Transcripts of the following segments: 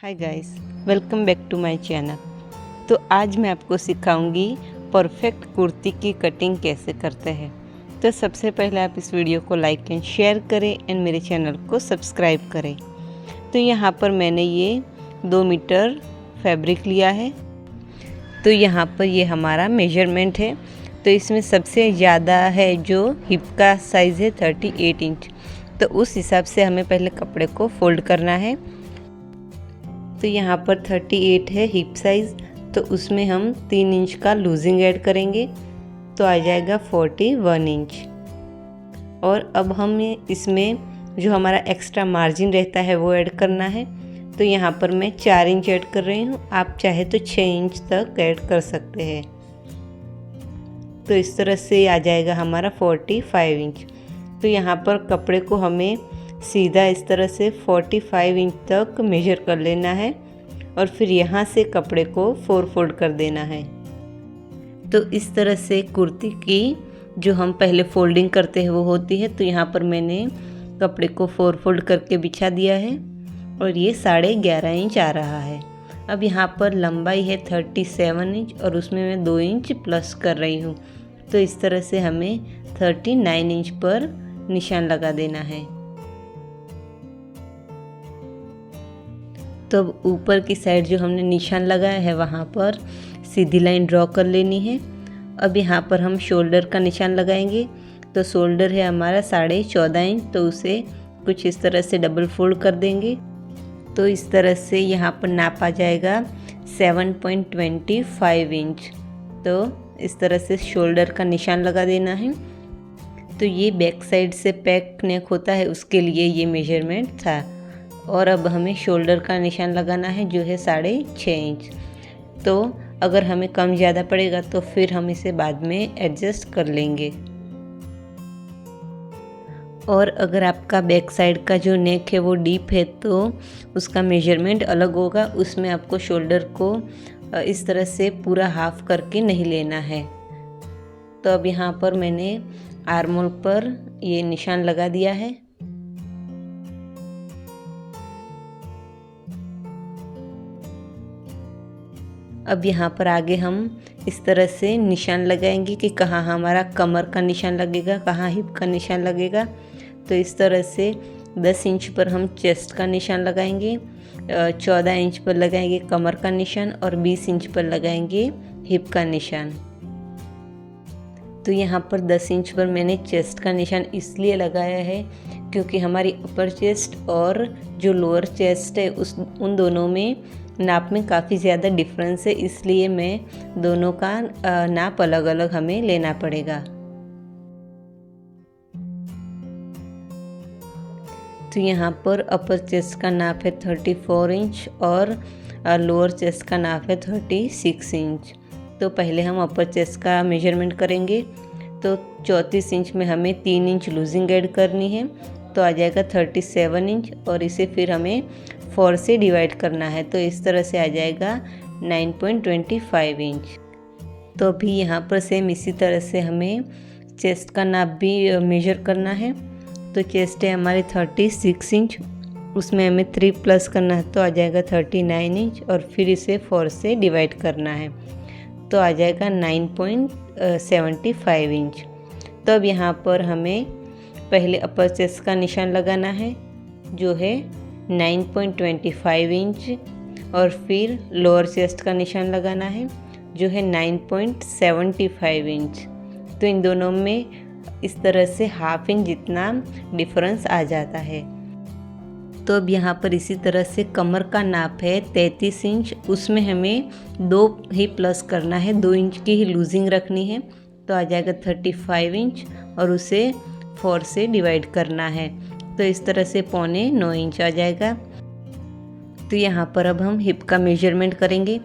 Hi guys, welcome back to my channel. तो आज मैं आपको सिखाऊंगी परफेक्ट कुर्ती की कटिंग कैसे करते हैं। तो सबसे पहले आप इस वीडियो को लाइक एंड शेयर करें एंड मेरे चैनल को सब्सक्राइब करें। तो यहाँ पर मैंने ये 2 मीटर फैब्रिक लिया है। तो यहाँ पर ये हमारा मेजरमेंट है। तो इसमें सबसे ज़्यादा है जो हिप का साइज़ है 38 इंच। तो उस हिसाब से हमें पहले कपड़े को फोल्ड करना है। तो यहाँ पर 38 है हिप साइज़, तो उसमें हम 3 इंच का लूजिंग ऐड करेंगे तो आ जाएगा 41 इंच। और अब हमें इसमें जो हमारा एक्स्ट्रा मार्जिन रहता है वो ऐड करना है। तो यहाँ पर मैं 4 इंच ऐड कर रही हूँ, आप चाहे तो 6 इंच तक ऐड कर सकते हैं। तो इस तरह से आ जाएगा हमारा 45 इंच। तो यहाँ पर कपड़े को हमें सीधा इस तरह से 45 इंच तक मेजर कर लेना है और फिर यहाँ से कपड़े को 4 फोल्ड कर देना है। तो इस तरह से कुर्ती की जो हम पहले फोल्डिंग करते हैं वो होती है। तो यहाँ पर मैंने कपड़े को 4 फोल्ड करके बिछा दिया है और ये 11.5 इंच आ रहा है। अब यहाँ पर लंबाई है 37 इंच और उसमें मैं 2 इंच प्लस कर रही हूँ। तो इस तरह से हमें 39 इंच पर निशान लगा देना है। तो अब ऊपर की साइड जो हमने निशान लगाया है वहाँ पर सीधी लाइन ड्रॉ कर लेनी है। अब यहाँ पर हम शोल्डर का निशान लगाएंगे। तो शोल्डर है हमारा 14.5 इंच, तो उसे कुछ इस तरह से डबल फोल्ड कर देंगे। तो इस तरह से यहाँ पर नाप आ जाएगा 7.25 इंच। तो इस तरह से शोल्डर का निशान लगा देना है। तो ये बैक साइड से पैक नेक होता है, उसके लिए ये मेजरमेंट था। और अब हमें शोल्डर का निशान लगाना है जो है 6.5 इंच। तो अगर हमें कम ज़्यादा पड़ेगा तो फिर हम इसे बाद में एडजस्ट कर लेंगे। और अगर आपका बैक साइड का जो नेक है वो डीप है तो उसका मेजरमेंट अलग होगा, उसमें आपको शोल्डर को इस तरह से पूरा हाफ करके नहीं लेना है। तो अब यहाँ पर मैंने आर्म होल पर ये निशान लगा दिया है। अब यहाँ पर आगे हम इस तरह से निशान लगाएंगे कि कहाँ हमारा कमर का निशान लगेगा, कहाँ हिप का निशान लगेगा। तो इस तरह से 10 इंच पर हम चेस्ट का निशान लगाएंगे, 14 इंच पर लगाएंगे कमर का निशान और 20 इंच पर लगाएंगे हिप का निशान। तो यहाँ पर 10 इंच पर मैंने चेस्ट का निशान इसलिए लगाया है क्योंकि हमारी अपर चेस्ट और जो लोअर चेस्ट है उन दोनों में नाप में काफ़ी ज़्यादा डिफरेंस है, इसलिए मैं दोनों का नाप अलग अलग हमें लेना पड़ेगा। तो यहाँ पर अपर चेस्ट का नाप है 34 इंच और लोअर चेस्ट का नाप है 36 इंच। तो पहले हम अपर चेस्ट का मेजरमेंट करेंगे। तो 34 इंच में हमें 3 इंच लूजिंग ऐड करनी है, तो आ जाएगा 37 इंच और इसे फिर हमें 4 से डिवाइड करना है। तो इस तरह से आ जाएगा 9.25 इंच। तो अभी यहाँ पर सेम इसी तरह से हमें चेस्ट का नाप भी मेजर करना है। तो चेस्ट है हमारे 36 इंच, उसमें हमें 3 प्लस करना है तो आ जाएगा 39 इंच और फिर इसे 4 से डिवाइड करना है तो आ जाएगा 9.75 इंच। तो अब यहाँ पर हमें पहले अपर चेस्ट का निशान लगाना है जो है 9.25 इंच और फिर लोअर चेस्ट का निशान लगाना है जो है 9.75 इंच। तो इन दोनों में इस तरह से हाफ इंच जितना डिफरेंस आ जाता है। तो अब यहाँ पर इसी तरह से कमर का नाप है 33 इंच, उसमें हमें 2 ही प्लस करना है, 2 इंच की ही लूजिंग रखनी है तो आ जाएगा 35 इंच और उसे 4 से डिवाइड करना है। तो इस तरह से 8.25 इंच आ जाएगा। तो यहाँ पर अब हम हिप का मेजरमेंट करेंगे।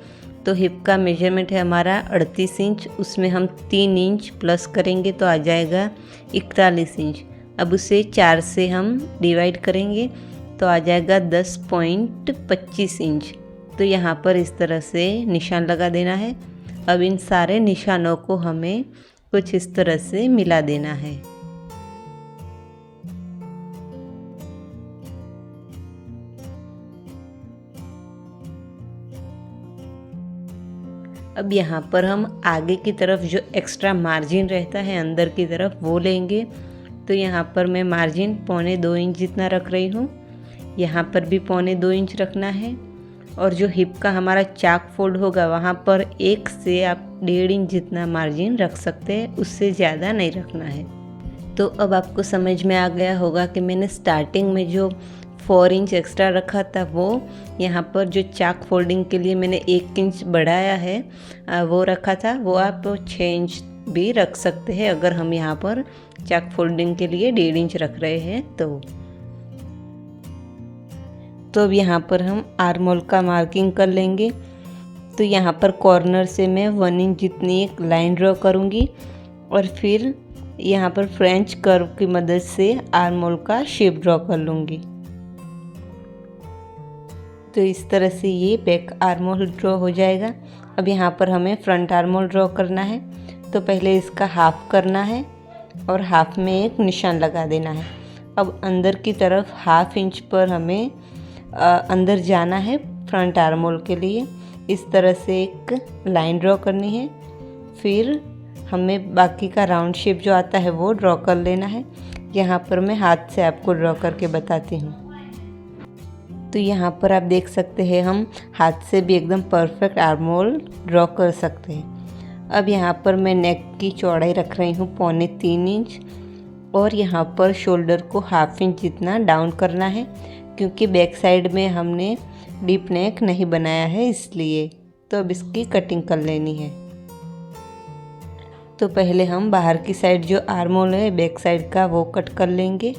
तो हिप का मेजरमेंट है हमारा 38 इंच, उसमें हम 3 इंच प्लस करेंगे तो आ जाएगा 41 इंच। अब उसे 4 से हम डिवाइड करेंगे तो आ जाएगा 10.25 इंच। तो यहाँ पर इस तरह से निशान लगा देना है। अब इन सारे निशानों को हमें कुछ इस तरह से मिला देना है। अब यहाँ पर हम आगे की तरफ जो एक्स्ट्रा मार्जिन रहता है अंदर की तरफ वो लेंगे। तो यहाँ पर मैं मार्जिन 1.25 इंच जितना रख रही हूँ। यहाँ पर भी 1.25 इंच रखना है और जो हिप का हमारा चाक फोल्ड होगा वहाँ पर 1 से आप 1.5 इंच जितना मार्जिन रख सकते हैं, उससे ज़्यादा नहीं रखना है। तो अब आपको समझ में आ गया होगा कि मैंने स्टार्टिंग में जो 4 इंच एक्स्ट्रा रखा था वो यहाँ पर जो चाक फोल्डिंग के लिए मैंने 1 इंच बढ़ाया है वो रखा था। वो आप 6 इंच भी रख सकते हैं अगर हम यहाँ पर चाक फोल्डिंग के लिए 1.5 इंच रख रहे हैं तो अब यहाँ पर हम आर्म होल का मार्किंग कर लेंगे। तो यहाँ पर कॉर्नर से मैं 1 इंच जितनी एक लाइन ड्रॉ करूँगी और फिर यहाँ पर फ्रेंच कर्व की मदद से आर्म होल का शेप ड्रॉ कर लूँगी। तो इस तरह से ये बैक आर्म होल ड्रॉ हो जाएगा। अब यहाँ पर हमें फ्रंट आर्म होल ड्रॉ करना है। तो पहले इसका हाफ करना है और हाफ में एक निशान लगा देना है। अब अंदर की तरफ 1/2 इंच पर हमें अंदर जाना है फ्रंट आर्म होल के लिए। इस तरह से एक लाइन ड्रॉ करनी है। फिर हमें बाकी का राउंड शेप जो आता है वो ड्रॉ कर लेना है। यहाँ पर मैं हाथ से आपको ड्रॉ करके बताती हूँ। तो यहाँ पर आप देख सकते हैं हम हाथ से भी एकदम परफेक्ट आर्म होल ड्रॉ कर सकते हैं। अब यहाँ पर मैं नेक की चौड़ाई रख रही हूँ 3.25 इंच और यहाँ पर शोल्डर को 1/2 इंच जितना डाउन करना है, क्योंकि बैक साइड में हमने डीप नेक नहीं बनाया है इसलिए। तो अब इसकी कटिंग कर लेनी है। तो पहले हम बाहर की साइड जो आर्म होल है बैक साइड का वो कट कर लेंगे।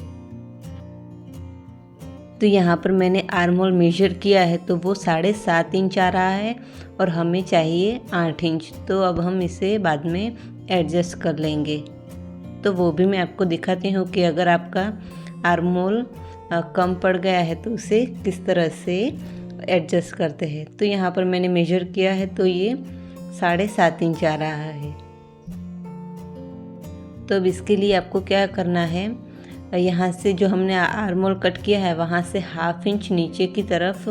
तो यहाँ पर मैंने आर्म होल मेजर किया है तो वो 7.5 इंच आ रहा है और हमें चाहिए 8 इंच। तो अब हम इसे बाद में एडजस्ट कर लेंगे। तो वो भी मैं आपको दिखाती हूँ कि अगर आपका आर्म होल कम पड़ गया है तो उसे किस तरह से एडजस्ट करते हैं। तो यहाँ पर मैंने मेजर किया है तो ये 7.5 इंच आ रहा है। तो अब इसके लिए आपको क्या करना है, यहाँ से जो हमने आर्म होल कट किया है वहाँ से 1/2 इंच नीचे की तरफ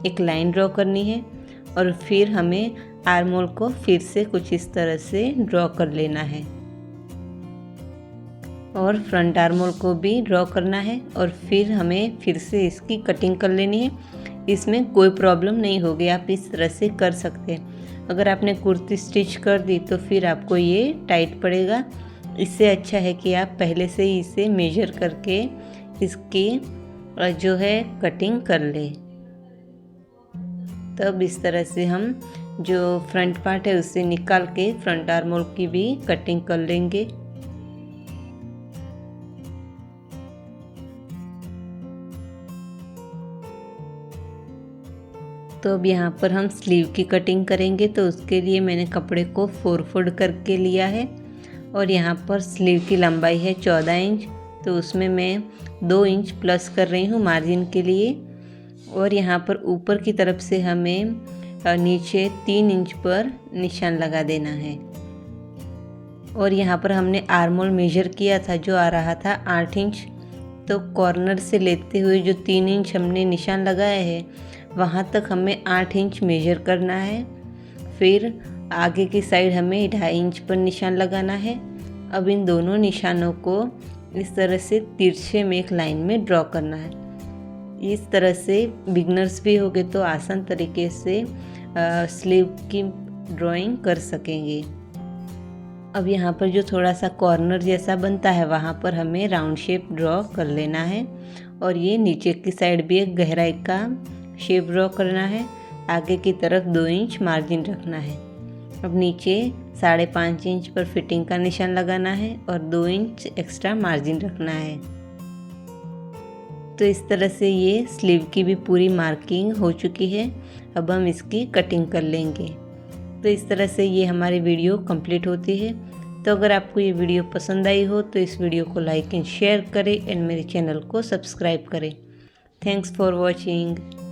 एक लाइन ड्रॉ करनी है और फिर हमें आर्म होल को फिर से कुछ इस तरह से ड्रॉ कर लेना है और फ्रंट आर्म होल को भी ड्रॉ करना है और फिर हमें फिर से इसकी कटिंग कर लेनी है। इसमें कोई प्रॉब्लम नहीं होगी, आप इस तरह से कर सकते हैं। अगर आपने कुर्ती स्टिच कर दी तो फिर आपको ये टाइट पड़ेगा। इससे अच्छा है कि आप पहले से ही इसे मेजर करके इसकी जो है कटिंग कर लें। तब इस तरह से हम जो फ्रंट पार्ट है उसे निकाल के फ्रंट आर्म होल की भी कटिंग कर लेंगे। तो अब यहाँ पर हम स्लीव की कटिंग करेंगे। तो उसके लिए मैंने कपड़े को 4 फोल्ड करके लिया है और यहाँ पर स्लीव की लंबाई है 14 इंच। तो उसमें मैं 2 इंच प्लस कर रही हूँ मार्जिन के लिए और यहाँ पर ऊपर की तरफ से हमें नीचे 3 इंच पर निशान लगा देना है। और यहाँ पर हमने आर्म होल मेजर किया था जो आ रहा था 8 इंच। तो कॉर्नर से लेते हुए जो 3 इंच हमने निशान लगाया है वहाँ तक हमें 8 इंच मेजर करना है। फिर आगे की साइड हमें 2.5 इंच पर निशान लगाना है। अब इन दोनों निशानों को इस तरह से तिरछे में एक लाइन में ड्रॉ करना है। इस तरह से बिगनर्स भी होंगे तो आसान तरीके से स्लीव की ड्राइंग कर सकेंगे। अब यहाँ पर जो थोड़ा सा कॉर्नर जैसा बनता है वहाँ पर हमें राउंड शेप ड्रॉ कर लेना है और ये नीचे की साइड भी एक गहराई का शेप ड्रॉ करना है। आगे की तरफ 2 इंच मार्जिन रखना है। अब नीचे 5.5 इंच पर फिटिंग का निशान लगाना है और 2 इंच एक्स्ट्रा मार्जिन रखना है। तो इस तरह से ये स्लीव की भी पूरी मार्किंग हो चुकी है। अब हम इसकी कटिंग कर लेंगे। तो इस तरह से ये हमारी वीडियो कंप्लीट होती है। तो अगर आपको ये वीडियो पसंद आई हो तो इस वीडियो को लाइक एंड शेयर करें एंड मेरे चैनल को सब्सक्राइब करें। Thanks for watching.